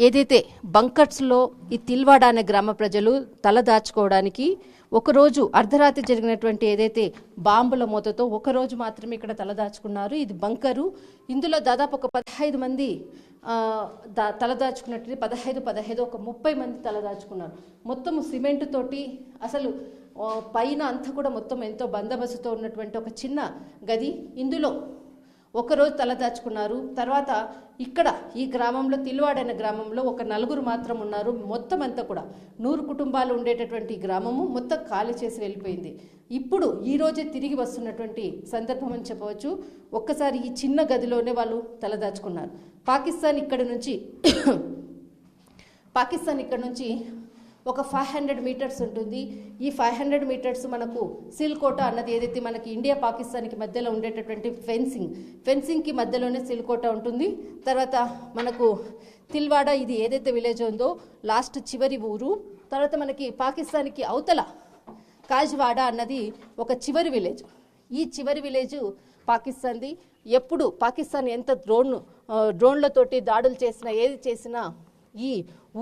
ఏదైతే బంకర్స్లో ఈ తిల్వాడ అనే గ్రామ ప్రజలు తలదాచుకోవడానికి ఒకరోజు అర్ధరాత్రి జరిగినటువంటి ఏదైతే బాంబుల మూతతో ఒకరోజు మాత్రమే ఇక్కడ తలదాచుకున్నారు. ఇది బంకరు. ఇందులో దాదాపు ఒక 15 మంది తలదాచుకున్నట్టు 15 ఒక 30 మంది తలదాచుకున్నారు. మొత్తం సిమెంట్ తోటి అసలు పైన అంతా కూడా మొత్తం ఎంతో బందోబస్తుతో ఉన్నటువంటి ఒక చిన్న గది. ఇందులో ఒకరోజు తలదాచుకున్నారు. తర్వాత ఇక్కడ ఈ గ్రామంలో తిల్వాడ అనే గ్రామంలో ఒక 4 మాత్రం ఉన్నారు. మొత్తం అంతా కూడా 100 కుటుంబాలు ఉండేటటువంటి గ్రామము మొత్తం ఖాళీ చేసి వెళ్ళిపోయింది. ఇప్పుడు ఈ రోజే తిరిగి వస్తున్నటువంటి సందర్భం అని చెప్పవచ్చు. ఒక్కసారి ఈ చిన్న గదిలోనే వాళ్ళు తలదాచుకున్నారు. పాకిస్తాన్ ఇక్కడ నుంచి ఒక 500 మీటర్స్ ఉంటుంది. ఈ 500 మీటర్స్ మనకు సిల్కోట అన్నది ఏదైతే మనకి ఇండియా పాకిస్తాన్కి మధ్యలో ఉండేటటువంటి ఫెన్సింగ్కి మధ్యలోనే సిల్కోట ఉంటుంది. తర్వాత మనకు తిల్వాడ ఇది ఏదైతే విలేజ్ ఉందో లాస్ట్ చివరి ఊరు. తర్వాత మనకి పాకిస్తాన్కి అవతల కాజ్వాడ అన్నది ఒక చివరి విలేజ్. ఈ చివరి విలేజ్ పాకిస్తాన్ది. ఎప్పుడు పాకిస్తాన్ ఎంత డ్రోన్లతోటి దాడులు చేసినా ఏది చేసినా ఈ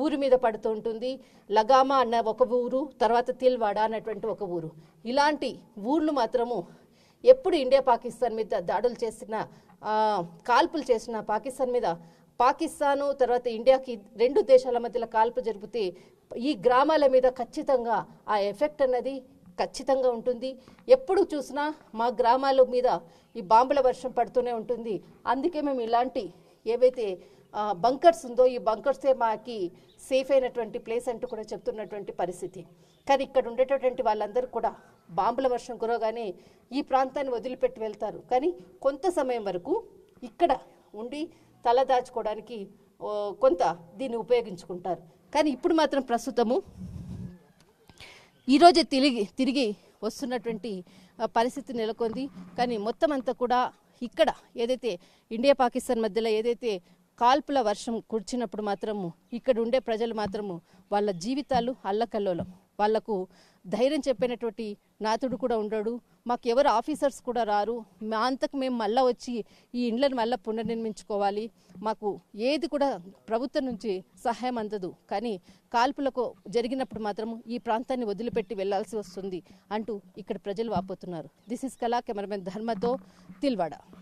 ఊరి మీద పడుతూ ఉంటుంది. లగామా అన్న ఒక ఊరు, తర్వాత తిల్వాడ అన్నటువంటి ఒక ఊరు. ఇలాంటి ఊర్లు మాత్రము ఎప్పుడు ఇండియా పాకిస్తాన్ మీద దాడులు చేసిన కాల్పులు చేసిన పాకిస్తాను తర్వాత ఇండియాకి 2 దేశాల మధ్యలో కాల్పు జరిపితే ఈ గ్రామాల మీద ఖచ్చితంగా ఆ ఎఫెక్ట్ అన్నది ఖచ్చితంగా ఉంటుంది. ఎప్పుడు చూసినా మా గ్రామాల మీద ఈ బాంబుల వర్షం పడుతూనే ఉంటుంది. అందుకే మేము ఇలాంటి ఏవైతే బంకర్స్ ఉందో ఈ బంకర్సే మాకి సేఫ్ అయినటువంటి ప్లేస్ అంటూ కూడా చెప్తున్నటువంటి పరిస్థితి. కానీ ఇక్కడ ఉండేటటువంటి వాళ్ళందరూ కూడా బాంబుల వర్షం కురవగానే ఈ ప్రాంతాన్ని వదిలిపెట్టి వెళ్తారు. కానీ కొంత సమయం వరకు ఇక్కడ ఉండి తల దాచుకోవడానికి కొంత దీన్ని ఉపయోగించుకుంటారు. కానీ ఇప్పుడు మాత్రం ప్రస్తుతము ఈరోజే తిరిగి వస్తున్నటువంటి పరిస్థితి నెలకొంది. కానీ మొత్తం అంతా కూడా ఇక్కడ ఏదైతే ఇండియా పాకిస్తాన్ మధ్యలో ఏదైతే కాల్పుల వర్షం కురిచినప్పుడు మాత్రము ఇక్కడ ఉండే ప్రజలు మాత్రము వాళ్ళ జీవితాలు అల్లకల్లోలం. వాళ్లకు ధైర్యం చెప్పినటువంటి నాతుడు కూడా ఉండడు. మాకు ఎవరు ఆఫీసర్స్ కూడా రారు. మా అంతకు మేము మళ్ళీ వచ్చి ఈ ఇండ్లను మళ్ళీ పునర్నిర్మించుకోవాలి. మాకు ఏది కూడా ప్రభుత్వం నుంచి సహాయం అందదు. కానీ కాల్పులకు జరిగినప్పుడు మాత్రము ఈ ప్రాంతాన్ని వదిలిపెట్టి వెళ్లాల్సి వస్తుంది అంటూ ఇక్కడ ప్రజలు వాపోతున్నారు. దిస్ ఇస్ కళా కెమెరామెన్ ధర్మతో తిల్వాడ.